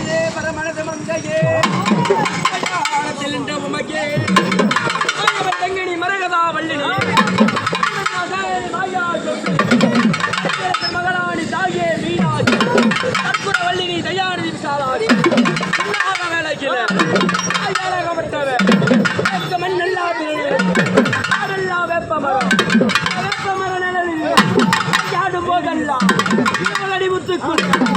மங்கையே பரமனது மங்கையே செல்கின்ற உமக்கே தங்கனி மரகதா வள்ளினி மகளாணி தாயே மீனாட்சி கற்புர வள்ளினி தயாநிதி விசாலாடி வேலைக்கில மண்ணெல்லா அதெல்லாம் வேப்பமரம் நிழலில் போதெல்லாம் அடி முத்துக்குள்